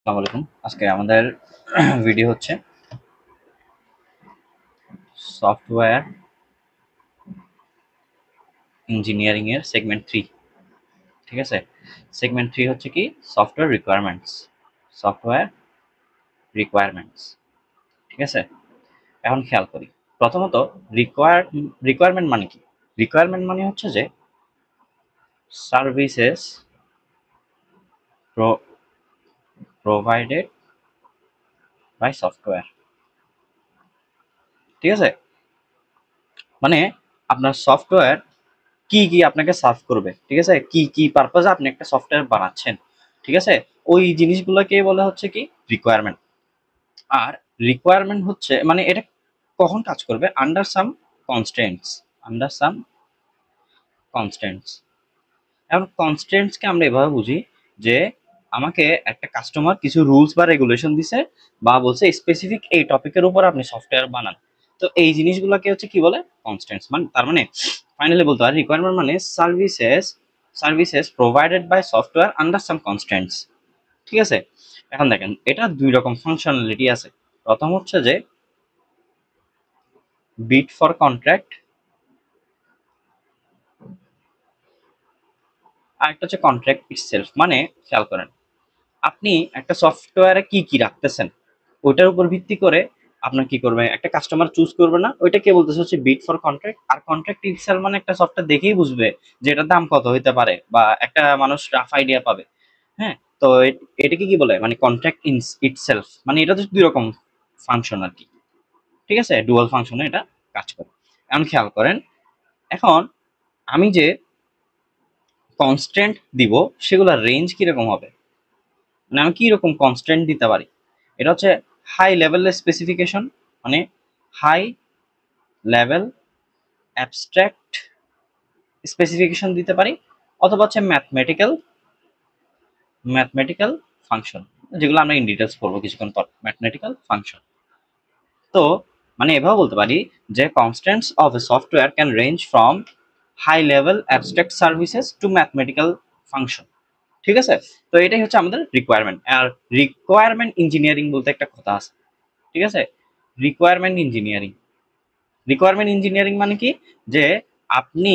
আসসালামু আলাইকুম। আজকে আমাদের ভিডিও হচ্ছে সফটওয়্যার ইঞ্জিনিয়ারিং এর সেগমেন্ট 3। ঠিক আছে? সেগমেন্ট 3 হচ্ছে কি সফটওয়্যার রিকোয়ারমেন্টস। Software requirements. ঠিক আছে? এখন খেয়াল করি। প্রথমত রিকোয়ারমেন্ট মানে কি? রিকোয়ারমেন্ট মানে হচ্ছে যে সার্ভিসেস প্রোভাইডেড বাই সফটওয়্যার। ঠিক আছে? মানে আপনার সফটওয়্যার কি আপনাকে সার্ভ করবে, ঠিক আছে, কি পারপাজে আপনি একটা সফটওয়্যার বানাচ্ছেন, ঠিক আছে, ওই জিনিসগুলোকে বলা হচ্ছে কি রিকোয়ারমেন্ট। আর রিকোয়ারমেন্ট হচ্ছে মানে এটা কখন কাজ করবে, under some constraints. Under some constraints. এখন কনস্ট্রেন্টসকে আমরা এভাবে বুঝি যে আমাকে একটা কাস্টমার কিছু রুলস বা রেগুলেশন দিছে বা বলছে স্পেসিফিক এই টপিকের উপর আপনি সফটওয়্যার বানান। তো এই জিনিসগুলোকে হচ্ছে কি বলে কনস্ট্রেন্টস। মানে তার মানে ফাইনালি বলতে পারি রিকোয়ারমেন্ট মানে services provided by software under some constraints. ঠিক আছে? এখন দেখেন এটা দুই রকম ফাংশনালিটি আছে। প্রথম হচ্ছে যে বিট ফর কন্ট্রাক্ট, আর একটা হচ্ছে কন্ট্রাক্ট ইটসেলফ। মানে খেয়াল করেন আপনি একটা সফটওয়্যারে কি রাখতেছেন ওইটার উপর ভিত্তি করে আপনার কি করবে, একটা কাস্টমার চুজ করবে না, ওইটা কে বলতেছে হচ্ছে বিড ফর কন্ট্রাক্ট। আর কন্ট্রাক্ট ইটসেলফ মানে একটা সফটওয়্যার দেখেই বুঝবে যে এটার দাম কত হইতে পারে বা একটা মানুষ রাফ আইডিয়া পাবে। হ্যাঁ, তো এটাকে কি বলে মানে কন্ট্রাক্ট ইটসেলফ। মানে এটা তো দুই রকম ফাংশন আর কি। ঠিক আছে, ডুয়াল ফাংশনে এটা কাজ করে। এখন খেয়াল করেন, এখন আমি যে কনস্ট্যান্ট দিব সেগুলোর রেঞ্জ কিরকম হবে, মানে আমি কি রকম কনস্ট্যান্ট দিতে পারি। এটা হচ্ছে হাই লেভেল স্পেসিফিকেশন, মানে হাই লেভেল অ্যাবস্ট্রাক্ট স্পেসিফিকেশন দিতে পারি, অথবা হচ্ছে ম্যাথমেটিক্যাল ফাংশন, যেগুলো আমরা ইন ডিটেলস পড়বো কিছুক্ষণ পর। Mathematical function. তো মানে এভাবে বলতে পারি যে constants of a software can range from high level abstract services to mathematical function. ঠিক আছে? তো এটাই হচ্ছে আমাদের রিকোয়ারমেন্ট। আর রিকোয়ারমেন্ট ইঞ্জিনিয়ারিং বলতে একটা কথা আছে। ঠিক আছে? রিকোয়ারমেন্ট ইঞ্জিনিয়ারিং, রিকোয়ারমেন্ট ইঞ্জিনিয়ারিং মানে কি, যে আপনি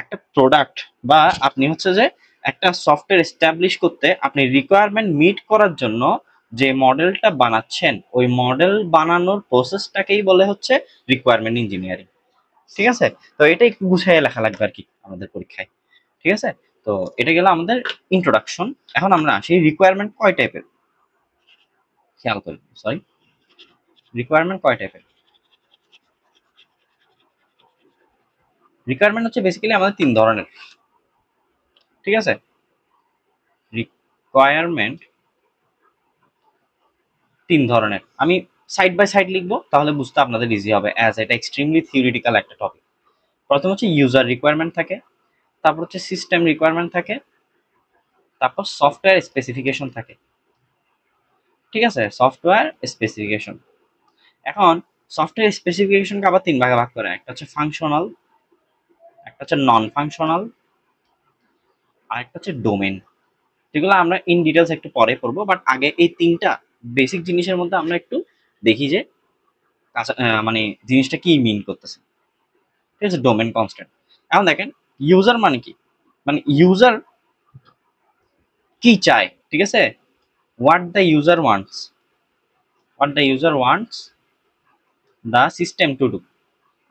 একটা প্রোডাক্ট বা আপনি হচ্ছে যে একটা সফটওয়্যার এস্টাবলিশ করতে আপনি রিকোয়ারমেন্ট মিট করার জন্য যে মডেলটা বানাচ্ছেন ওই মডেল বানানোর প্রসেসটাকেই বলে হচ্ছে রিকোয়ারমেন্ট ইঞ্জিনিয়ারিং। ঠিক আছে? তো এটা একটু গুছিয়ে লেখা লাগবে আর কি আমাদের পরীক্ষায়। ঠিক আছে? তো এটা গেল আমাদের ইন্ট্রোডাকশন। এখন আমরা আসি রিকোয়ারমেন্ট কয় টাইপের খেয়াল করি। সরি, রিকোয়ারমেন্ট কয় টাইপের? রিকোয়ারমেন্ট হচ্ছে বেসিক্যালি আমাদের তিন ধরনের। ঠিক আছে? রিকোয়ারমেন্ট তিন ধরনের। আমি সাইড বাই সাইড লিখবো তাহলে বুঝতে আপনাদের ইজি হবে, অ্যাজ এটা এক্সট্রিমলি থিওরিটিক্যাল একটা টপিক। প্রথম হচ্ছে ইউজার রিকোয়ারমেন্ট থাকে, তারপর হচ্ছে সিস্টেম রিকোয়ারমেন্ট থাকে, তারপর সফটওয়্যার স্পেসিফিকেশন থাকে। ঠিক আছে? Software specification. এখন সফটওয়্যার স্পেসিফিকেশনকে আবার তিন ভাগে ভাগ করে, একটা হচ্ছে ফাংশনাল, একটা হচ্ছে নন ফাংশনাল, আর একটা হচ্ছে ডোমেন। যেগুলো আমরা ইন ডিটেলস একটু পরে পড়বো, বাট আগে এই তিনটা বেসিক জিনিসের মধ্যে আমরা একটু দেখি যে মানে জিনিসটা কি মিন করতেছে। ঠিক আছে? Domain constant. এখন দেখেন ইউজার মানে কি, মানে ইউজার কি চায়। ঠিক আছে? What the user wants, what the user wants the system to do.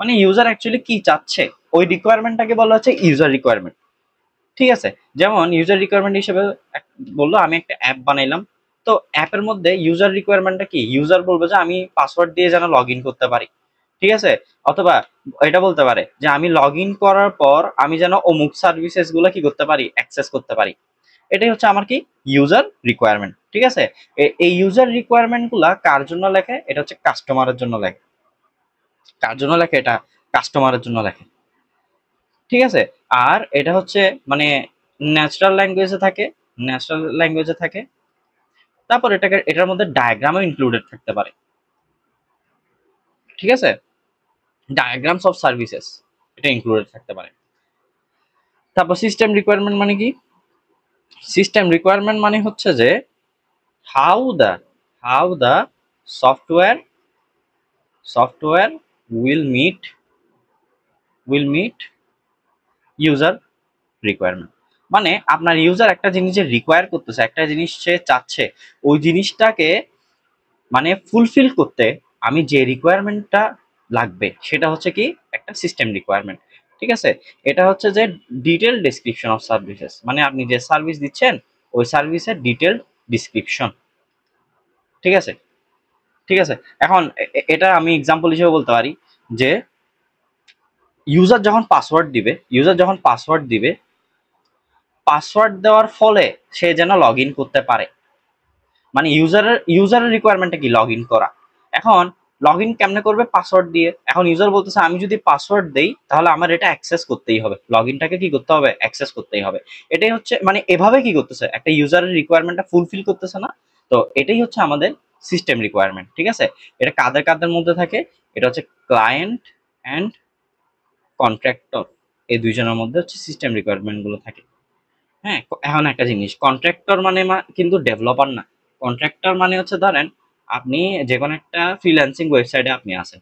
মানে ইউজার অ্যাকচুয়ালি কি চাচ্ছে ওই রিকোয়ারমেন্টটাকে বলা হচ্ছে ইউজার রিকোয়ারমেন্ট। ঠিক আছে? যেমন ইউজার রিকোয়ারমেন্ট হিসেবে বললো আমি একটা অ্যাপ বানাইলাম, তো অ্যাপের মধ্যে ইউজার রিকোয়ারমেন্টটা কি, ইউজার বলবে যে আমি পাসওয়ার্ড দিয়ে যেন লগ ইন করতে পারি। ঠিক আছে? অথবা এটা বলতে পারে যে আমি লগ ইন করার পর আমি যেন অমুক সার্ভিসেস গুলো কি করতে পারি, অ্যাক্সেস করতে পারি। এটাই হচ্ছে আমার কি ইউজার রিকোয়ারমেন্ট। ঠিক আছে? এই ইউজার রিকোয়ারমেন্ট গুলা কার জন্য লেখে, এটা হচ্ছে কাস্টমারের জন্য লেখে। কার জন্য লেখে, এটা কাস্টমারের জন্য লেখে। ঠিক আছে? আর এটা হচ্ছে মানে ন্যাচারাল ল্যাঙ্গুয়েজে থাকে, ন্যাচারাল ল্যাঙ্গুয়েজে থাকে। তারপর এটাকে এটার মধ্যে ডায়াগ্রামও ইনক্লুডেড থাকতে পারে। ঠিক আছে? ডায়াগ্রামস অফ সার্ভিসেস এটা ইনক্লুডেড থাকতে পারে। তারপর সিস্টেম রিকোয়ারমেন্ট মানে কি, সিস্টেম রিকোয়ারমেন্ট মানে হচ্ছে যে how the how the software software will meet user requirement। মানে আপনার ইউজার একটা জিনিস যে রিকোয়ার করতেছে, একটা জিনিস সে চাচ্ছে, ওই জিনিসটাকে মানে ফুলফিল করতে আমি যে রিকোয়ারমেন্টটা লাগবে সেটা হচ্ছে কি একটা সিস্টেম রিকোয়ারমেন্ট। ঠিক আছে, এটা হচ্ছে যে ডিটেল ডেসক্রিপশন অফ সার্ভিসেস, মানে আপনি যে সার্ভিস দিচ্ছেন ওই সার্ভিসের ডিটেল ডিসক্রিপশন। ঠিক আছে, ঠিক আছে। এখন এটা আমি এক্সাম্পল হিসেবে বলতে পারি যে ইউজার যখন পাসওয়ার্ড দিবে পাসওয়ার্ড দেওয়ার ফলে সে যেন লগ ইন করতে পারে। মানে ইউজারের রিকোয়ারমেন্টটা কি লগ ইন করা। এখন লগ ইন কেমনে করবে? পাসওয়ার্ড দিয়ে। এখন ইউজার বলতেছে আমি যদি পাসওয়ার্ড দেই তাহলে আমার এটা অ্যাক্সেস করতেই হবে, লগ ইনটাকে কি করতে হবে? অ্যাক্সেস করতেই হবে। এটাই হচ্ছে মানে এভাবে কি করতেছে, একটা ইউজারের রিকোয়ারমেন্টটা ফুলফিল করতেছে না। তো এটাই হচ্ছে আমাদের সিস্টেম রিকোয়ারমেন্ট। ঠিক আছে, এটা কাদের কাদের মধ্যে থাকে? এটা হচ্ছে ক্লায়েন্ট অ্যান্ড কন্ট্রাক্টর, এই দুইজনের মধ্যে হচ্ছে সিস্টেম রিকোয়ারমেন্ট গুলো থাকে। হ্যাঁ, এখন একটা জিনিস, কন্ট্রাক্টর মানে কিন্তু ডেভেলপার না। কন্ট্রাক্টর মানে হচ্ছে ধরেন আপনি যে কোনো একটা ফ্রিল্যান্সিং ওয়েবসাইটে আপনি আছেন,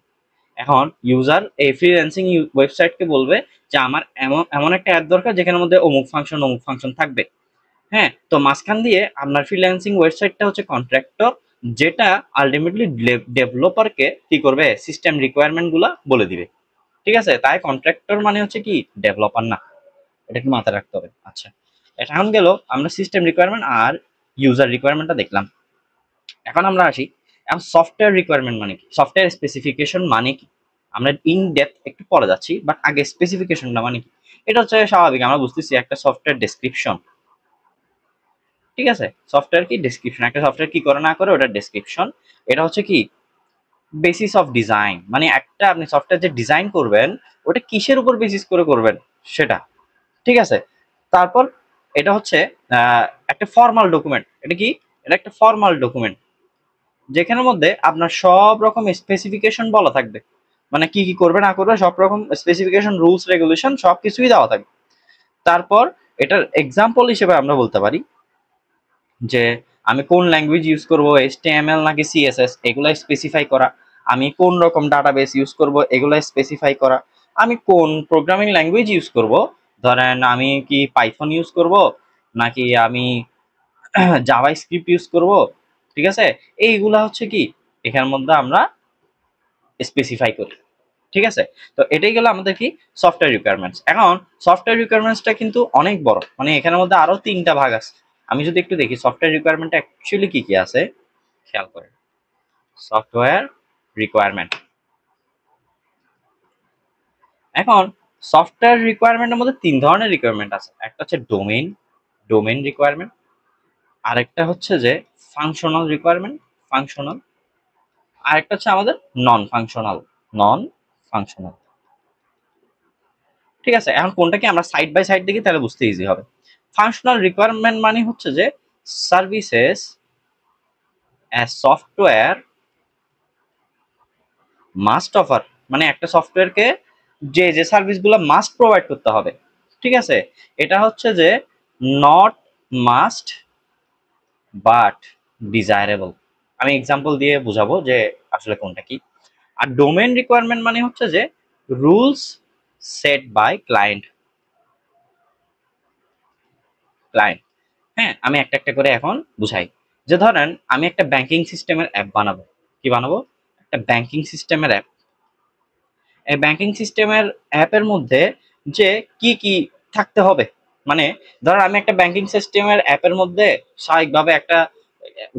এখন ইউজার এই ফ্রিল্যান্সিং ওয়েবসাইটকে বলবে যে আমার এমন এমন একটা অ্যাপ দরকার যেখানের মধ্যে অমুক ফাংশন থাকবে। হ্যাঁ, তো মাঝখান দিয়ে আপনার ফ্রিল্যান্সিং ওয়েবসাইটটা হচ্ছে কন্ট্রাক্টর, যেটা আলটিমেটলি ডেভেলপারকে কি করবে? সিস্টেম রিকোয়ারমেন্ট গুলা বলে দিবে। ঠিক আছে, তাই কন্ট্রাক্টর মানে হচ্ছে কি ডেভেলপার না, এটা একটু মাথায় রাখতে হবে। আচ্ছা, এটা এখন গেল আমরা সিস্টেম রিকোয়ারমেন্ট আর ইউজার রিকোয়ারমেন্টটা দেখলাম। এখন আমরা আসি, এখন সফটওয়্যার রিকোয়ারমেন্ট মানে কি, সফটওয়্যার স্পেসিফিকেশন মানে কি। আমরা ইন ডেপথ একটু পরে যাচ্ছি, বাট আগে স্পেসিফিকেশনটা মানে কি। এটা হচ্ছে স্বাভাবিক, আমরা বুঝতেছি একটা সফটওয়্যার ডেসক্রিপশন। ঠিক আছে, সফটওয়্যার কি ডেসক্রিপশন, একটা সফটওয়্যার কি করে না করে ওটা ডেসক্রিপশন। এটা হচ্ছে কি বেসিস অফ ডিজাইন, মানে একটা আপনি সফটওয়্যার যে ডিজাইন করবেন ওটা কিসের উপর বেসিস করে করবেন সেটা। ঠিক আছে, তারপর এটা হচ্ছে একটা ফর্মাল ডকুমেন্ট। এটা কি? এটা একটা ফর্মাল ডকুমেন্ট যেখানের মধ্যে আপনার সব রকম স্পেসিফিকেশন বলা থাকবে, মানে কি কি করবে না করবে সব রকম স্পেসিফিকেশন, রুলস, রেগুলেশন সব কিছুই দেওয়া থাকবে। তারপর এটার এক্সাম্পল হিসেবে আমরা বলতে পারি যে আমি কোন ল্যাঙ্গুয়েজ ইউজ করব, HTML নাকি CSS, এগুলো স্পেসিফাই করা। আমি কোন রকম ডাটাবেস ইউজ করব, এগুলো স্পেসিফাই করা। আমি কোন প্রোগ্রামিং ল্যাঙ্গুয়েজ ইউজ করব, ধরেন আমি কি পাইথন ইউজ করব নাকি আমি জাভা স্ক্রিপ্ট ইউজ করব। ঠিক আছে, এইগুলা হচ্ছে কি এখানের মধ্যে আমরা স্পেসিফাই করি। ঠিক আছে, তো এটাই গেল আমাদের কি সফটওয়্যার রিকোয়ারমেন্টস। এখন সফটওয়্যার রিকোয়ারমেন্টসটা কিন্তু অনেক বড়, মানে এখানের মধ্যে আরো 3টা ভাগ আছে। আমি যদি একটু দেখি সফটওয়্যার রিকোয়ারমেন্ট অ্যাকচুয়ালি কি কি আছে, খেয়াল করেন। সফটওয়্যার রিকোয়ারমেন্ট, এখন সফটওয়্যার রিকোয়ারমেন্টের মধ্যে 3 ধরনের রিকোয়ারমেন্ট আছে। একটা হচ্ছে ডোমেন রিকোয়ারমেন্ট, আরেকটা হচ্ছে যে ফাংশনাল রিকোয়ারমেন্ট, ফাংশনাল, আরেকটা হচ্ছে আমাদের নন ফাংশনাল। ঠিক আছে, এখন কোনটাকে আমরা সাইড বাই সাইড দেখি তাহলে বুঝতে ইজি হবে। ফাংশনাল রিকোয়ারমেন্ট মানে হচ্ছে যে services as software must offer, মানে একটা সফটওয়্যারকে যে যে সার্ভিসগুলো মাস্ট প্রোভাইড করতে হবে। ঠিক আছে, এটা হচ্ছে যে নট মাস্ট বাট ডিজায়ারেবল। আমি এক্সাম্পল দিয়ে বুঝাবো যে আসলে কোনটা কি। আর ডোমেন রিকোয়ারমেন্ট মানে হচ্ছে যে রুলস সেট বাই ক্লায়েন্ট। হ্যাঁ, আমি একটা একটা করে এখন বুঝাই। যে ধরেন আমি একটা ব্যাংকিং সিস্টেমের অ্যাপ বানাবো। কি বানাবো? একটা ব্যাংকিং সিস্টেমের অ্যাপ। এই ব্যাংকিং সিস্টেমের অ্যাপের মধ্যে যে কি কি থাকতে হবে, মানে ধরেন আমি একটা ব্যাংকিং সিস্টেমের অ্যাপের মধ্যে স্বাভাবিকভাবে একটা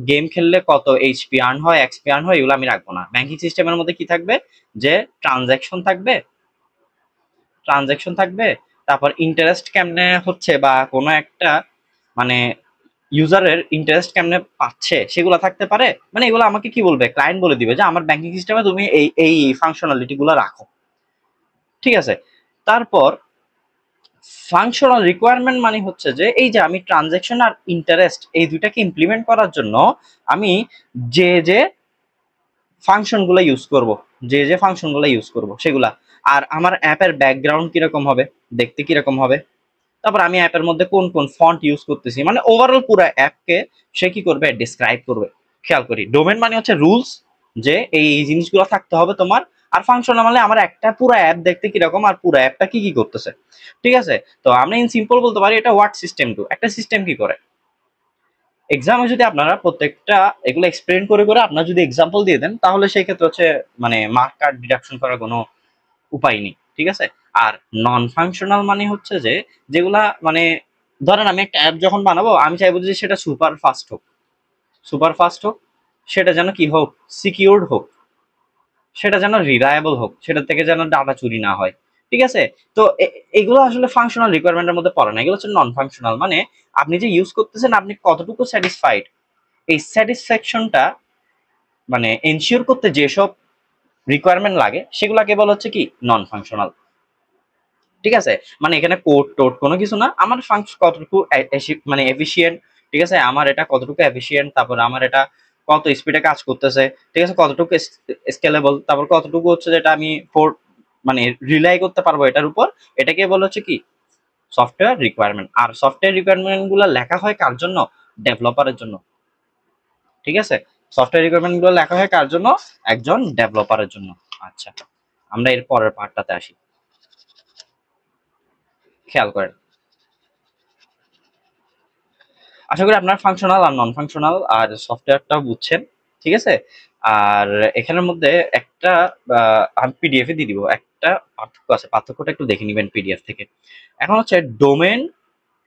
গেম খেললে কত HP আর্ন হয়, XP আর্ন হয়, এগুলো আমি রাখবো না। ব্যাংকিং সিস্টেমের মধ্যে কি থাকবে? যে ট্রানজ্যাকশন থাকবে, তারপর ইন্টারেস্ট কেমনে হচ্ছে বা কোনো একটা মানে ইউজারের ইন্টারেস্ট কেমনে পাচ্ছে সেগুলো থাকতে পারে। মানে এগুলো আমাকে কি বলবে? ক্লায়েন্ট বলে দিবে যে আমার ব্যাংকিং সিস্টেমে তুমি এই এই ফাংশনালিটি গুলো রাখো। ঠিক আছে, তারপর ফাংশনাল রিকোয়ারমেন্ট মানে হচ্ছে যে এই যে আমি ট্রানজ্যাকশন আর ইন্টারেস্ট এই দুইটাকে ইমপ্লিমেন্ট করার জন্য আমি যে যে ফাংশনগুলো ইউজ করব, যে ফাংশনগুলো ইউজ করব সেগুলা। আর আমার অ্যাপের ব্যাকগ্রাউন্ড কিরকম হবে, দেখতে কিরকম হবে, তারপর আমি অ্যাপের মধ্যে কোন কোন ফন্ট ইউজ করতেছি, মানে ওভারঅল পুরো অ্যাপকে সে কি করবে, ডিসক্রাইব করবে। খেয়াল করি, ডোমেন মানে হচ্ছে রুলস, যে এই জিনিসগুলো থাকতে হবে তোমার। আর ফাংশনাল মানে আমার একটা পুরো অ্যাপ দেখতে কিরকম আর পুরো অ্যাপটা কি কি করতেছে। ঠিক আছে, তো আমরা ইন সিম্পল বলতে পারি এটা হোয়াট সিস্টেম টু, একটা সিস্টেম কি করে। এক্সামে যদি আপনারা প্রত্যেকটা এগুলো এক্সপ্লেন করে করে আপনারা যদি এক্সাম্পল দিয়ে দেন, তাহলে সেই ক্ষেত্রে হচ্ছে মানে মার্ক কার্ড ডিডাকশন করার কোনো উপায় নেই। ঠিক আছে, আর নন ফাংশনাল মানে হচ্ছে যে যেগুলা মানে ধরেন আমি একটা অ্যাপ যখন বানাবো, আমি চাইবো যে সেটা সুপার ফাস্ট হোক, সুপার ফাস্ট হোক, সেটা যেন কি হোক, সিকিউরড হোক, সেটা যেন রিলায়েবল হোক, সেটা থেকে যেন ডাটা চুরি না হয়। ঠিক আছে, তো এগুলো আসলে ফাংশনাল রিকোয়ারমেন্টের মধ্যে পড়ে না, এগুলো হচ্ছে নন ফাংশনাল। মানে আপনি যে ইউজ করতেছেন আপনি কতটুকু স্যাটিসফাইড, এই স্যাটিসফ্যাকশনটা মানে এনশিওর করতে যেসব রিকোয়ারমেন্ট লাগে সেগুলাকে বলা হচ্ছে কি নন ফাংশনাল। ঠিক আছে, মানে এখানে কোড টোড কোনো কিছু না, আমার ফাংশন কতটুকু মানে এফিশিয়েন্ট। ঠিক আছে, আমার এটা কতটুকু এফিশিয়েন্ট, তারপর আমার এটা কত স্পিডে কাজ করতেছে। ঠিক আছে, কতটুকু স্কেলেবল, তারপর কতটুকু হচ্ছে যেটা আমি মানে রিলাই করতে পারবো এটার উপর, এটাকে বলা হচ্ছে কি সফটওয়্যার রিকোয়ারমেন্ট। আর সফটওয়্যার রিকোয়ারমেন্ট গুলো লেখা হয় কার জন্য, ডেভেলপারের জন্য। ঠিক আছে, সফটওয়্যার রিকোয়ারমেন্ট গুলো লেখা হয় কার জন্য, একজন ডেভেলপারের জন্য। আচ্ছা, আমরা এর পরের পার্টটাতে আসি, খেয়াল করেন। আশা করি আপনার ফাংশনাল আর নন ফাংশনাল আর সফটওয়্যারটাও বুঝছেন। ঠিক আছে, আর এখানের মধ্যে একটা আমি পিডিএফ এ দিয়ে দিব, একটা পার্থক্য আছে, পার্থক্যটা একটু দেখে নিবেন পিডিএফ থেকে। এখন হচ্ছে ডোমেন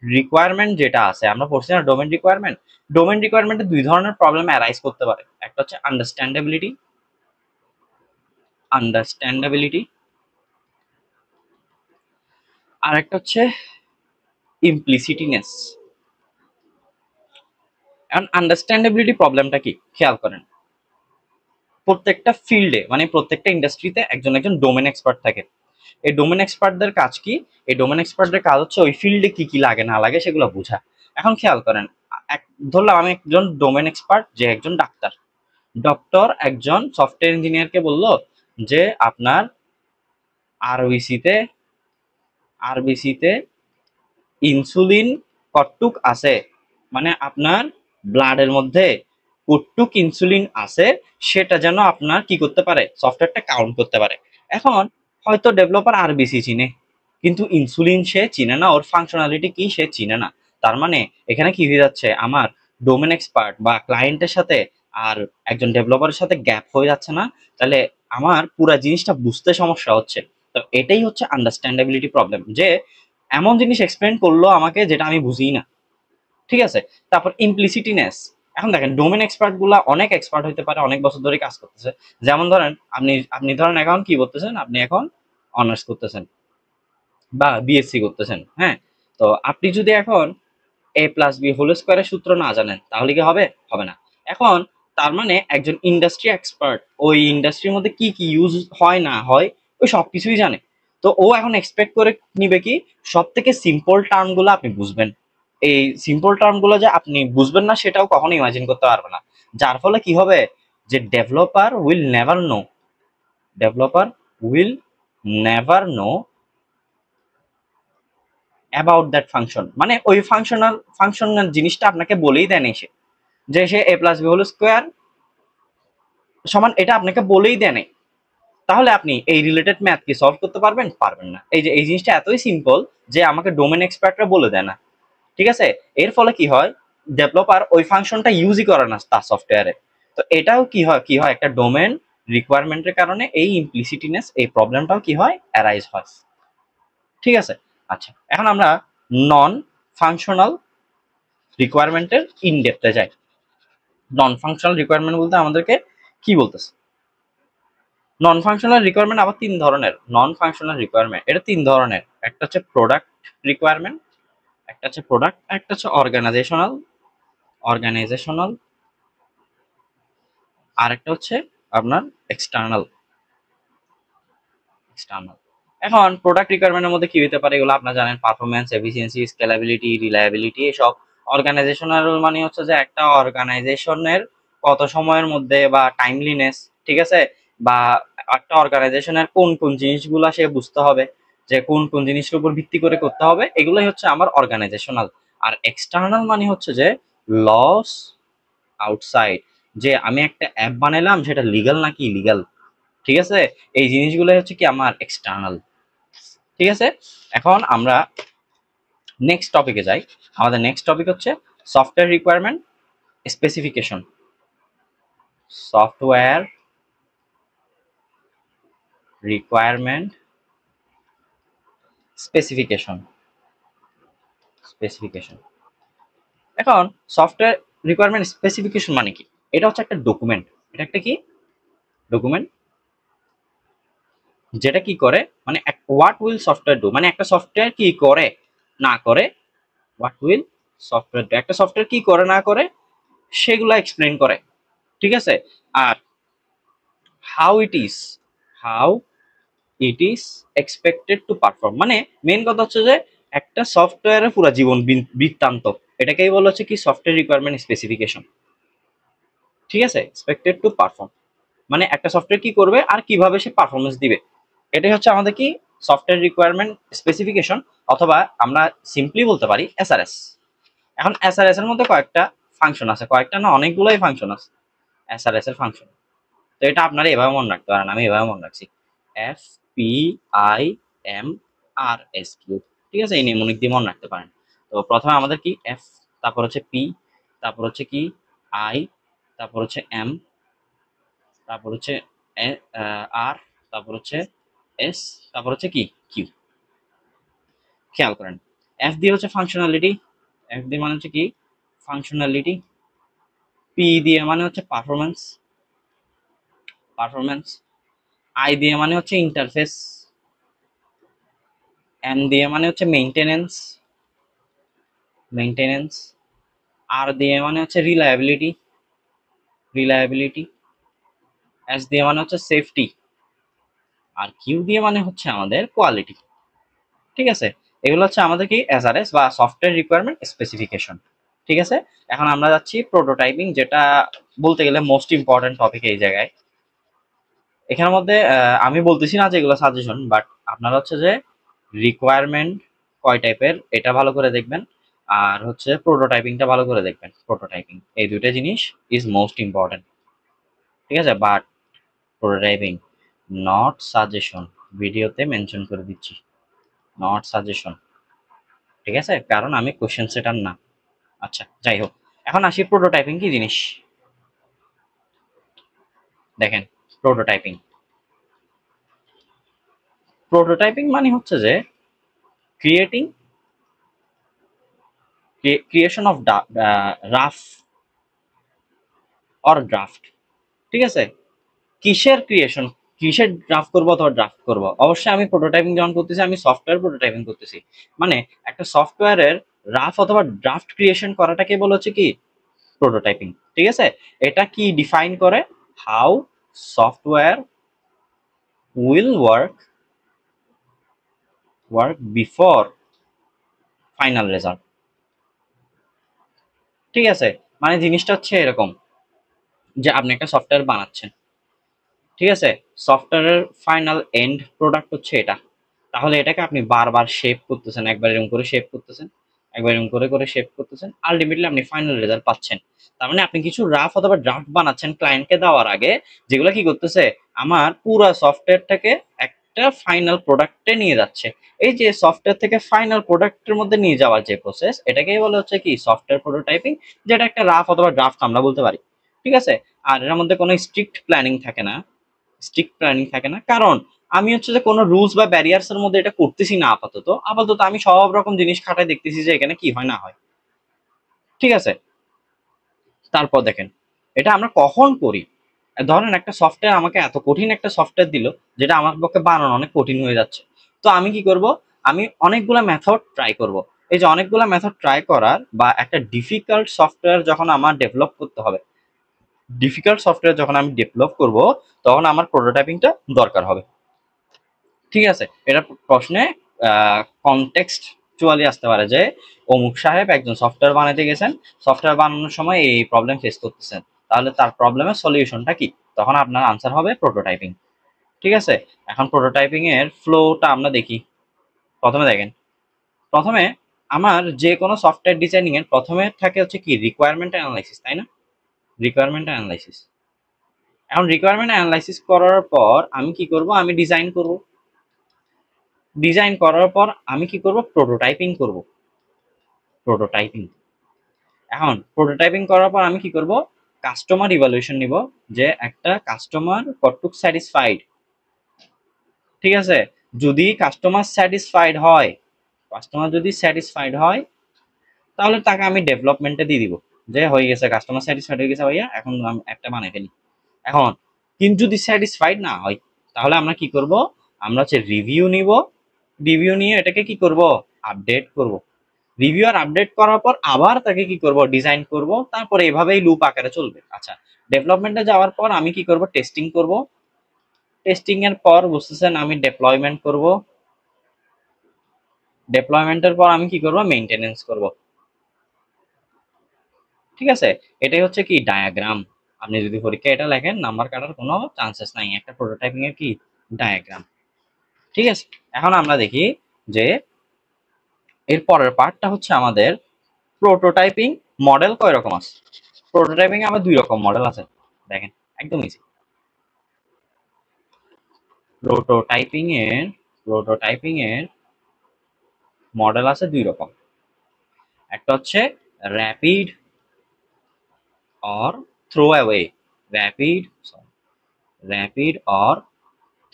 রিকোয়ারমেন্ট যেটা আছে, আমরা পড়ছি না ডোমেন রিকোয়ারমেন্ট। ডোমেন রিকোয়ারমেন্টে দুই ধরনের প্রবলেম অ্যারাইজ করতে পারে, একটা হচ্ছে আন্ডারস্ট্যান্ডেবিলিটি, আন্ডারস্ট্যান্ডেবিলিটি, আর একটা হচ্ছে ইমপ্লিসিটিনেস। এখন আন্ডারস্ট্যান্ডেবিলিটি প্রবলেমটা কি, খেয়াল করেন। প্রত্যেকটা ফিল্ডে মানে প্রত্যেকটা ইন্ডাস্ট্রিতে একজন একজন ডোমেন এক্সপার্ট থাকে। এই ডোমেন এক্সপার্টদের কাজ কি, এই ডোমেন এক্সপার্টদের কাজ হচ্ছে ওই ফিল্ডে কি কি লাগে না লাগে সেগুলো বোঝা। এখন খেয়াল করেন, ধরলাম আমি একজন ডোমেন এক্সপার্ট যে একজন ডাক্তার, ডক্টর একজন সফটওয়্যার ইঞ্জিনিয়ারকে বললো যে আপনার আরবিসিতে আরবিসিতে ইনসুলিন কতটুক আছে, মানে আপনার ব্লাডের মধ্যে কতটুক ইনসুলিন আছে সেটা যেন আপনার কি করতে পারে, সফটওয়্যারটা কাউন্ট করতে পারে। এখন হয়তো ডেভেলপার আরবিসি চিনে, কিন্তু ইনসুলিন সে চিনে না, ওর ফাংশনালিটি কি সে চিনে না। তার মানে এখানে কি হয়ে যাচ্ছে, আমার ডোমেন এক্সপার্ট বা ক্লায়েন্টের সাথে আর একজন ডেভেলপারের সাথে গ্যাপ হয়ে যাচ্ছে না, তাহলে আমার পুরো জিনিসটা বুঝতে সমস্যা হচ্ছে। তো এটাই হচ্ছে আন্ডারস্ট্যান্ডেবিলিটি প্রবলেম, যে এমন জিনিস এক্সপ্লেন করলো আমাকে যেটা আমি বুঝি না। ঠিক আছে, তারপর ইমপ্লিসিটিনেস। এখন দেখেন ডোমেন এক্সপার্ট গুলা অনেক এক্সপার্ট হতে পারে, অনেক বছর ধরে কাজ করতেছে। যেমন ধরেন আপনি আপনি ধরেন এখন কি করতেছেন, আপনি এখন অনার্স করতেছেন বা বিএসসি করতেছেন। হ্যাঁ, তো আপনি যদি এখন এ প্লাস বি হোল স্কোয়ারের সূত্র না জানেন তাহলে কি হবে, হবে না। এখন তার মানে একজন ইন্ডাস্ট্রি এক্সপার্ট ওই ইন্ডাস্ট্রির মধ্যে কি কি ইউজ হয় না হয় ওই সব কিছুই জানে। তো ও এখন এক্সপেক্ট করে নিবে কি, সব থেকে সিম্পল টার্ম গুলো আপনি বুঝবেন। এই সিম্পল টার্ম গুলো যে আপনি বুঝবেন না সেটাও কখনো ইমাজিন করতে পারবে না। যার ফলে কি হবে, যে developer will never know about that function, মানে ওই ফাংশনাল জিনিসটা আপনাকে বলেই দেন এসে, যে সে এ প্লাস বি হোল স্কোয়ার সমান, এটা আপনাকে বলেই দেয় নাই। তাহলে আপনি এই রিলেটেড ম্যাথ কি সলভ করতে পারবেন, পারবেন না। এই যে এই জিনিসটা এতই সিম্পল যে আমাকে ডোমেন এক্সপার্টরা বলে দেয় না। ঠিক আছে, এর ফলে কি হয়, ডেভেলপার ওই ফাংশনটা ইউজই করে না তার সফটওয়্যারে। তো এটাও কি হয় একটা ডোমেন রিকোয়ারমেন্টের কারণে এই ইমপ্লিসিটিনেস, এই প্রবলেমটাও কি হয়, অ্যারাইজ হয়। ঠিক আছে, আচ্ছা এখন আমরা নন ফাংশনাল রিকোয়ারমেন্টের ইন ডেপথে যাই। নন ফাংশনাল রিকোয়ারমেন্ট বলতে আমাদেরকে কি বলতেছে, নন ফাংশনাল রিকোয়ারমেন্ট আবার তিন ধরনের। নন ফাংশনাল রিকোয়ারমেন্ট এটা তিন ধরনের, একটা হচ্ছে প্রোডাক্ট রিকোয়ারমেন্ট, একটা হচ্ছে প্রোডাক্ট, একটা হচ্ছে অর্গানাইজেশনাল, আর একটা হচ্ছে আপনার এক্সটার্নাল। এক্সটার্নাল এখন প্রোডাক্ট রিকোয়ারমেন্টের মধ্যে কি হতে পারে, এগুলো আপনারা জানেন, পারফরমেন্স, এফিসিয়েন্সি, স্কেলেবিলিটি, রিলায়েবিলিটি, এসব। অর্গানাইজেশনাল মানে হচ্ছে যে একটা অর্গানাইজেশনের কত সময়ের মধ্যে বা টাইমলিনেস, ঠিক আছে, বা একটা অর্গানাইজেশনের কোন কোন জিনিসগুলো সে বুঝতে হবে। যে কোন কোন জিনিসের উপর ভিত্তি করে করতে হবে, এগুলোই হচ্ছে আমার অর্গানাইজেশনাল। আর এক্সটার্নাল মানে হচ্ছে যে লস আউটসাইড, যে আমি একটা অ্যাপ বানাইলাম সেটা লিগ্যাল নাকি ইলিগাল, ঠিক আছে, এই জিনিসগুলো হচ্ছে কি আমার এক্সটার্নাল। ঠিক আছে, এখন আমরা নেক্সট টপিকে যাই। আমাদের নেক্সট টপিক হচ্ছে software requirement specification. Software requirement specification. Specification, এখন সফটওয়্যার রিকোয়ারমেন্ট স্পেসিফিকেশন মানে কি? এটা হচ্ছে একটা ডকুমেন্ট। এটা একটা কি ডকুমেন্ট, যেটা কি করে মানে হোয়াট উইল সফটওয়্যার ডু, মানে একটা সফটওয়্যার কি করে না করে, হোয়াট উইল সফটওয়্যার ডু, একটা সফটওয়্যার কি করে না করে সেগুলো এক্সপ্লেন করে। ঠিক আছে, আর how it is, how it is expected to perform, মানে মেন কথা হচ্ছে যে একটা সফটওয়্যারের পুরো জীবন বৃত্তান্ত, এটাকেই বলা হচ্ছে কি সফটওয়্যার রিকোয়ারমেন্ট স্পেসিফিকেশন। ঠিক আছে, এক্সপেক্টেড টু পারফর্ম মানে একটা সফটওয়্যার কি করবে আর কিভাবে সে পারফরমেন্স দিবে, এটাই হচ্ছে আমাদের কি সফটওয়্যার রিকোয়ারমেন্ট স্পেসিফিকেশন, অথবা আমরা সিম্পলি বলতে পারি এসআরএস। এখন এসআরএস এর মধ্যে কয়েকটা ফাংশন আছে, কয়েকটা না অনেকগুলোই ফাংশন আছে এসআরএস এর ফাংশন। তো এটা আপনারা এভাবে মনে রাখতে পারেন, আমি এভাবে মনে রাখছি FPIMRSQ। ঠিক আছে, এই নিয়মনিক দিয়ে মনে রাখতে পারেন। তো প্রথমে আমাদের কি এফ, তারপর হচ্ছে পি, তারপর হচ্ছে কি আই, তারপর হচ্ছে এম, তারপর হচ্ছে আর, তারপর হচ্ছে এস, তারপর হচ্ছে কি কিউ। খেয়াল করেন, এফ দিয়ে হচ্ছে ফাংশনালিটি, এফ দিয়ে মানে হচ্ছে কি ফাংশনালিটি, পি দিয়ে মানে হচ্ছে পারফরমেন্স, পারফরমেন্স, আই দিয়ে মানে হচ্ছে ইন্টারফেস, এম দিয়ে মানে হচ্ছে মেইনটেনেন্স, মেইনটেনেন্স, আর দিয়ে মানে হচ্ছে রিলায়েবিলিটি, রিলায়েবিলিটি, এস দিয়ে মানে হচ্ছে সেফটি, আর কিউ দিয়ে মানে হচ্ছে আমাদের কোয়ালিটি। ঠিক আছে, এগুলো হচ্ছে আমাদের কি এসআরএস বা সফটওয়্যার রিকোয়ারমেন্ট স্পেসিফিকেশন। ঠিক আছে, এখন আমরা যাচ্ছি প্রোটোটাইপিং, যেটা বলতে গেলে মোস্ট ইম্পর্টেন্ট টপিক এই জায়গায়। এখানের মধ্যে আমি বলতেছি না যে এগুলো সাজেশন, বাট আপনারা হচ্ছে যে রিকোয়ারমেন্ট কয় টাইপের এটা ভালো করে দেখবেন, আর হচ্ছে প্রোটোটাইপিংটা ভালো করে দেখবেন। প্রোটোটাইপিং এই দুইটা জিনিস ইজ মোস্ট ইম্পর্টেন্ট। ঠিক আছে, বাট প্রোটোটাইপিং নট সাজেশন, ভিডিওতে মেনশন করে দিচ্ছি নট সাজেশন। ঠিক আছে, কারণ আমি কোশ্চেন সেটার না। আচ্ছা যাই হোক, এখন আসি প্রোটোটাইপিং কি জিনিস। দেখেন, প্রোটোটাইপিং, প্রোটোটাইপিং মানে হচ্ছে যে creating, creation of rough or draft. ঠিক আছে, কিসের ক্রিয়েশন, কিসের ড্রাফট করবো অথবা ড্রাফট করবো, অবশ্যই আমি প্রোটোটাইপিং যখন করতেছি আমি সফটওয়্যার প্রোটোটাইপিং করতেছি, মানে একটা সফটওয়্যারের রাফ অথবা ড্রাফট ক্রিয়েশন করাটাকে বলা হচ্ছে কি প্রোটোটাইপিং। ঠিক আছে, এটা কি ডিফাইন করে, how software will work before final result. ঠিক আছে, মানে জিনিসটা হচ্ছে এরকম যে আপনি একটা সফটওয়্যার বানাচ্ছেন, ঠিক আছে, সফটওয়্যারের ফাইনাল এন্ড প্রোডাক্ট হচ্ছে এটা, তাহলে এটাকে আপনি বারবার শেপ করতেছেন, একবার এরকম করে শেপ করতেছেন, একবার এরকম করে করে শেপ করতেছেন, আলটিমেটলি আপনি ফাইনাল রেজাল্ট পাচ্ছেন। তার মানে আপনি কিছু রাফ অথবা ড্রাফট বানাচ্ছেন ক্লায়েন্টকে দেওয়ার আগে, যেগুলো কি করতেছে আমার পুরো সফটওয়্যারটাকে একটা ফাইনাল প্রোডাক্টে নিয়ে যাচ্ছে। এই যে সফটওয়্যার থেকে ফাইনাল প্রোডাক্টের মধ্যে নিয়ে যাওয়ার যে প্রসেস, এটাকেই বলে হচ্ছে কি সফটওয়্যার প্রোটোটাইপিং, যেটা একটা রাফ অথবা ড্রাফট আমরা বলতে পারি। ঠিক আছে, আর এর মধ্যে কোনো স্ট্রিক্ট প্ল্যানিং থাকে না, স্ট্রিক্ট প্ল্যানিং থাকে না, কারণ আমি হচ্ছে যে কোনো রুলস বা ব্যারিয়ার্স এর মধ্যে এটা করতেছি না আপাতত, আপাতত আমি সব রকম জিনিস খাটায় দেখতেছি যে এখানে কি হয় না হয়। ঠিক আছে, তারপর দেখেন এটা আমরা কখন করি। ধরেন একটা সফটওয়্যার আমাকে এত কঠিন একটা সফটওয়্যার দিল, যেটা আমার পক্ষে বানানো অনেক কঠিন হয়ে যাচ্ছে, তো আমি কি করব, আমি অনেকগুলা মেথড ট্রাই করব। এই যে অনেকগুলা মেথড ট্রাই করার বা একটা ডিফিকাল্ট সফটওয়্যার যখন আমার ডেভেলপ করতে হবে, ডিফিকাল্ট সফটওয়্যার যখন আমি ডেভেলপ করব, তখন আমার প্রোটোটাইপিংটা দরকার হবে। ঠিক আছে, এটা প্রশ্নে কনটেক্সচুয়ালি আসতে পারে যে অমুক সাহেব একজন সফটওয়্যার বানাতে গেছেন, সফটওয়্যার বানানোর সময় এই প্রবলেম ফেস করতেছেন, তাহলে তার প্রবলেমের সলিউশনটা কি, তখন আপনার আনসার হবে প্রোটোটাইপিং। ঠিক আছে, এখন প্রোটোটাইপিং এর ফ্লোটা আমরা দেখি। প্রথমে দেখেন, প্রথমে আমার যে কোনো সফটওয়্যার ডিজাইনিং এর প্রথমে থাকে হচ্ছে কি রিকোয়ারমেন্ট অ্যানালাইসিস, তাই না? Requirement analysis. এখন রিকোয়ারমেন্ট অ্যানালাইসিস করার পর আমি কি করব, আমি ডিজাইন করব। ডিজাইন করার পর আমি কি করব, প্রোটোটাইপিং করব। প্রোটোটাইপিং। এখন প্রোটোটাইপিং করার পর আমি কি করব, কাস্টমার ইভালুয়েশন নিব, যে একটা কাস্টমার কতটুক স্যাটিসফাইড। ঠিক আছে, যদি কাস্টমার স্যাটিসফাইড হয়, কাস্টমার যদি স্যাটিসফাইড হয়, তাহলে তাকে আমি ডেভেলপমেন্টে দিয়ে দিব, যে হয়ে গেছে, কাস্টমার স্যাটিসফাইড হয়ে গেছে ভাইয়া, এখন আমি একটা বানাই ফেলি। এখন কিন্তু যদি স্যাটিসফাইড না হয়, তাহলে আমরা কি করব, আমরা হচ্ছে রিভিউ নিব। রিভিউ নিয়ে এটাকে কি করব, আপডেট করব। রিভিউ আর আপডেট করার পর আবার তাকে কি করব, ডিজাইন করব। তারপরে এভাবেই লুপ আকারে চলবে। আচ্ছা, ডেভেলপমেন্টে যাওয়ার পর আমি কি করব, টেস্টিং করব। টেস্টিং এর পর বুঝতেছেন আমি ডেপ্লয়মেন্ট করব। ডেপ্লয়মেন্টের পর আমি কি করব, মেইনটেনেন্স করব। ঠিক আছে, এটাই হচ্ছে কি ডায়াগ্রাম। আপনি যদি পরীক্ষায় এটা লেখেন, নাম্বার কাটার কোনো চান্সেস নাই, একটা প্রোটোটাইপিং এর কি ডায়াগ্রাম। ঠিক আছে, এখন আমরা দেখি যে এর পরের পার্টটা হচ্ছে আমাদের প্রোটোটাইপিং। মডেল কয় রকম আছে? প্রোটোটাইপিং এ আমার দুই রকম মডেল আছে, দেখেন, একদম ইজি। প্রোটোটাইপিং এর প্রোটোটাইপিং এর মডেল আছে দুই রকম। একটা হচ্ছে rapid or throw away. Rapid rapid or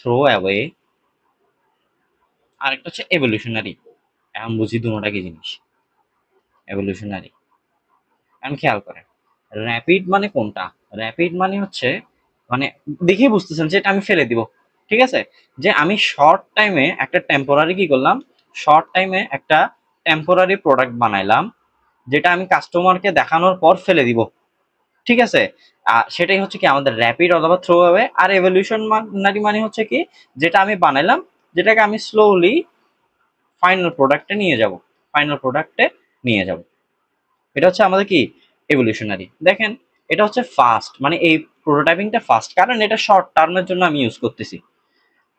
throw away. আর একটা হচ্ছে এভলিউশনারি। এখন বুঝি দুটোটা কি জিনিস। এভলিউশনারি, এখন খেয়াল করেন, র্যাপিড মানে কোনটা? র্যাপিড মানে হচ্ছে, মানে দেখেই বুঝতেছেন যে এটা আমি ফেলে দিব। ঠিক আছে, যে আমি শর্ট টাইমে একটা টেম্পোরারি কি করলাম, শর্ট টাইমে একটা টেম্পোরারি প্রোডাক্ট বানাইলাম, যেটা আমি কাস্টমারকে দেখানোর পর ফেলে দিব। ঠিক আছে, সেটাই হচ্ছে কি আমাদের র্যাপিড অথবা থ্রো অ্যাওয়ে। আর এভলিউশনারি মানে হচ্ছে কি, যেটা আমি বানাইলাম, যেটাকে আমি স্লোলি ফাইনাল প্রোডাক্টে নিয়ে যাব। ফাইনাল প্রোডাক্টে নিয়ে যাব, এটা হচ্ছে আমাদের কি এভলিউশনারি। দেখেন, এটা হচ্ছে ফাস্ট, মানে এই প্রোটোটাইপিংটা ফাস্ট, কারণ এটা শর্ট টার্মের জন্য আমি ইউজ করতেছি।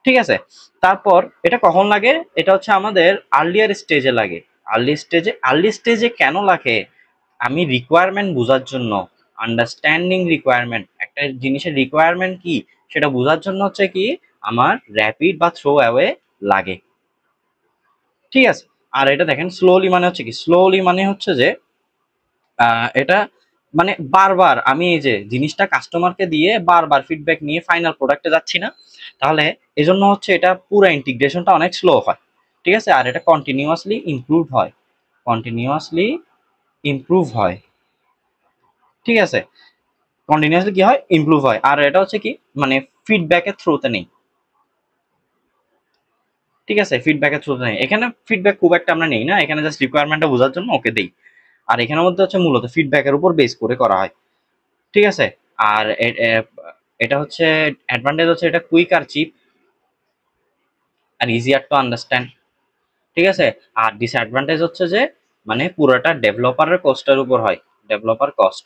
ঠিক আছে, তারপর এটা কখন লাগে? এটা হচ্ছে আমাদের আর্লিয়ার স্টেজে লাগে। আর্লি স্টেজে কেন লাগে? আমি রিকোয়ারমেন্ট বোঝার জন্য, আন্ডারস্ট্যান্ডিং রিকোয়ারমেন্ট, একটা জিনিসের রিকোয়ারমেন্ট কি সেটা বোঝার জন্য হচ্ছে কি আমার র্যাপিড বা থ্রো অ্যাওয়ে লাগে। ঠিক আছে, আর এটা দেখেন স্লোলি মানে হচ্ছে কি, স্লোলি মানে হচ্ছে যে এটা মানে বারবার আমি এই যে জিনিসটা কাস্টমারকে দিয়ে বারবার ফিডব্যাক নিয়ে ফাইনাল প্রোডাক্টে যাচ্ছি না, তাহলে এজন্য হচ্ছে এটা পুরো ইন্টিগ্রেশনটা অনেক স্লো হয়। ঠিক আছে, আর এটা কন্টিনিউয়াসলি ইমপ্রুভ হয়। কন্টিনিউয়াসলি ইমপ্রুভ হয়। ঠিক আছে, কন্টিনিউয়াসলি কি হয়, ইমপ্রুভ হয়। আর এটা হচ্ছে কি, মানে ফিডব্যাকের থ্রুতে নেই। ঠিক আছে, ফিডব্যাকের থ্রুতে নেই, এখানে ফিডব্যাক খুব একটা আমরা নেই না, এখানে জাস্ট রিকোয়ারমেন্টটা বোঝার জন্য ওকে দেই। আর এখানের মধ্যে হচ্ছে মূলত ফিডব্যাকের উপর বেস করে করা হয়। ঠিক আছে, আর এটা হচ্ছে অ্যাডভান্টেজ হচ্ছে এটা কুইক আর চিপ আর ইজিয়ার টু আন্ডারস্ট্যান্ড। ঠিক আছে, আর ডিসঅ্যাডভান্টেজ হচ্ছে যে মানে পুরোটা ডেভেলপারের কস্টের উপর হয়, ডেভেলপার কস্ট।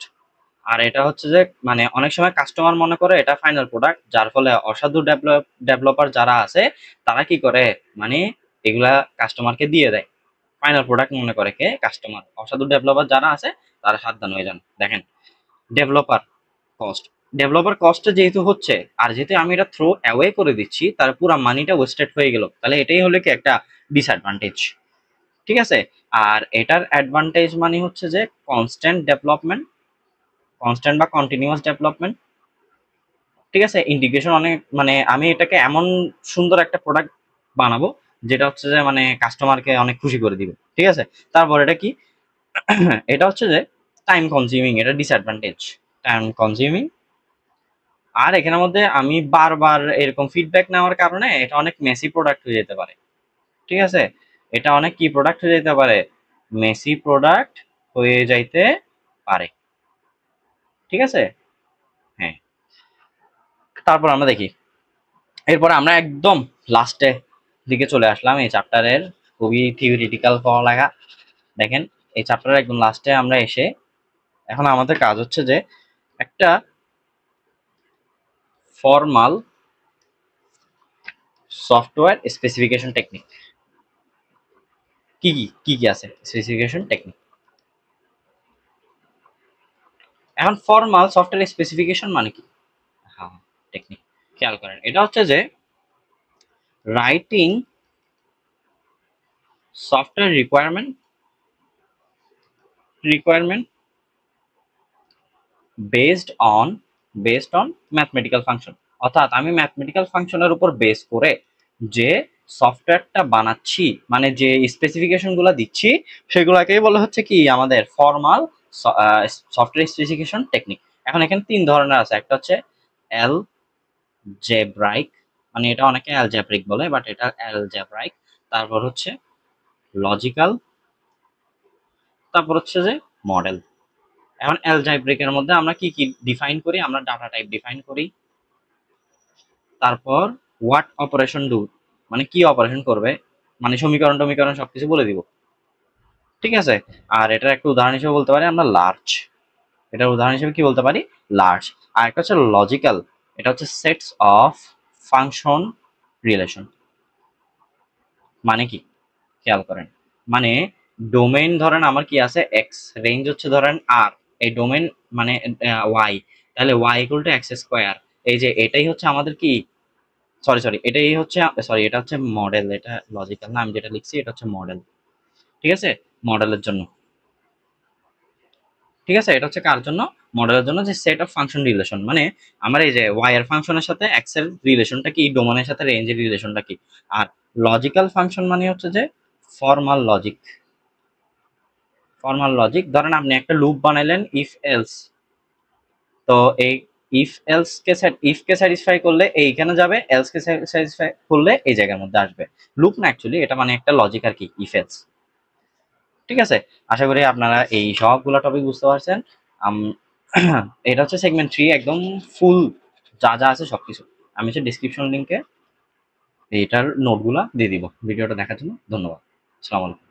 আর এটা হচ্ছে যে মানে অনেক সময় কাস্টমার মনে করে এটা ফাইনাল প্রোডাক্ট, যার ফলে অসাধু ডেভেলপার যারা আছে তারা কি করে, মানে এগুলা কাস্টমারকে দিয়ে দেয়। ফাইনাল প্রোডাক্ট মনে করে কে, কাস্টমার। অসাধু ডেভেলপার যারা আছে তারা সাবধান হয়ে যান। দেখেন, ডেভেলপার কস্ট, ডেভেলপার কস্টে যেহেতু হচ্ছে, আর যেহেতু আমি এটা থ্রো অ্যাওয়ে করে দিচ্ছি, তার পুরো মানিটা ওয়েস্টেড হয়ে গেল, তাহলে এটাই হলো কি একটা ডিসঅ্যাডভান্টেজ। ঠিক আছে, আর এটার অ্যাডভান্টেজ মানে হচ্ছে যে কনস্ট্যান্ট ডেভেলপমেন্ট, কনস্ট্যান্ট বা কন্টিনিউয়াস ডেভেলপমেন্ট। ঠিক আছে, ইন্টিগ্রেশন অনেক, মানে আমি এটাকে এমন সুন্দর একটা প্রোডাক্ট বানাবো যেটা হচ্ছে যে মানে কাস্টমারকে অনেক খুশি করে দিবে। ঠিক আছে, তারপর এটা কি এটা হচ্ছে যে টাইম কনজিউমিং, এটা ডিসঅ্যাডভান্টেজ, টাইম কনজিউমিং। আর এখানের মধ্যে আমি বারবার এরকম ফিডব্যাক নেওয়ার কারণে এটা অনেক মেসি প্রোডাক্ট হয়ে যেতে পারে। ঠিক আছে, এটা অনেক কি প্রোডাক্ট হয়ে যেতে পারে, মেসি প্রোডাক্ট হয়ে যাইতে পারে। ঠিক আছে, হ্যাঁ। তারপর আমরা দেখি, এরপর আমরা একদম লাস্টে দিকে চলে আসলাম এই চ্যাপ্টারের, খুবই থিওরিটিক্যাল পড়ালেখা। দেখেন, এই চ্যাপ্টারের একদম লাস্টে আমরা এসে এখন আমাদের কাজ হচ্ছে যে একটা ফর্মাল সফটওয়্যার স্পেসিফিকেশন টেকনিক। কি আছে স্পেসিফিকেশন টেকনিক। এখন ফর্মাল সফটওয়্যার স্পেসিফিকেশন মানে কি? হ্যাঁ, টেকনিক খেয়াল করেন, এটা হচ্ছে যে writing software requirement based on mathematical function. অর্থাৎ আমি ম্যাথমেটিক্যাল ফাংশনের উপর বেস করে যে সফটওয়্যারটা বানাচ্ছি, মানে যে স্পেসিফিকেশন গুলো দিচ্ছি, সেগুলোকেই বলা হচ্ছে কি আমাদের ফর্মাল সফটওয়্যার স্পেসিফিকেশন টেকনিক। এখন এখানে তিন ধরনের আছে, একটা হচ্ছে অ্যালজেব্রাইক, মানে এটা অনেকে অ্যালজেব্রিক বলে, বাট এটা অ্যালজেব্রাইক। তারপর হচ্ছে লজিক্যাল, তারপর হচ্ছে যে মডেল। এখন অ্যালজেব্রিকের মধ্যে আমরা কি কি ডিফাইন করি? আমরা ডাটা টাইপ ডিফাইন করি, তারপর হোয়াট অপারেশন ডু, মানে কি অপারেশন করবে, মানে সমীকরণ টমীকরণ সবকিছু বলে দিব, ঠিক আছে। আর এটার একটা উদাহরণ হিসেবে বলতে পারি আমরা লার্জ, এটার উদাহরণ হিসেবে কি বলতে পারি? লার্জ। আর একটা হচ্ছে লজিক্যাল, এটা হচ্ছে সেটস অফ ফাংশন রিলেশন। মানে কি খেয়াল করেন, মানে ডোমেইন ধরেন আমার কি আছে এক্স, রেঞ্জ হচ্ছে ধরেন আর, এই ডোমেইন মানে ওয়াই, তাহলে y equal to x square. এই যে এটাই হচ্ছে আমাদের কি, সরি এটাই হচ্ছে, সরি এটা হচ্ছে মডেল, এটা লজিক্যাল না, আমি যেটা লিখছি এটা হচ্ছে মডেল, ঠিক আছে। মডেলের জন্য, ঠিক আছে, এটা হচ্ছে কার জন্য? মডেলের জন্য, যে সেট অফ ফাংশন রিলেশন, মানে আমার এই যে ওয়াই এর ফাংশনের সাথে এক্স এর রিলেশনটা কি, ডোমেনের সাথে রেঞ্জের রিলেশনটা কি। আর লজিক্যাল ফাংশন মানে হচ্ছে যে ফর্মাল লজিক। ধরেন আপনি একটা লুপ বানাইলেন ইফ এলস, তো এই ইফ কে স্যাটিসফাই করলে এইখানে যাবে, এলস কে স্যাটিসফাই করলে এই জায়গার মধ্যে আসবে। লুপ না অ্যাকচুয়ালি, এটা মানে একটা লজিক আর কি, ইফ এলস, ঠিক আছে। আশা করি আপনারা এই সবগুলো টপিক বুঝতে পারছেন। আম- এটা হচ্ছে সেগমেন্ট 3 একদম ফুল, যা যা আছে সবকিছু আমি হচ্ছে ডিসক্রিপশন লিংকে এইটার নোটগুলা দিয়ে দিব। ভিডিওটা দেখার জন্য ধন্যবাদ। আসসালামু আলাইকুম।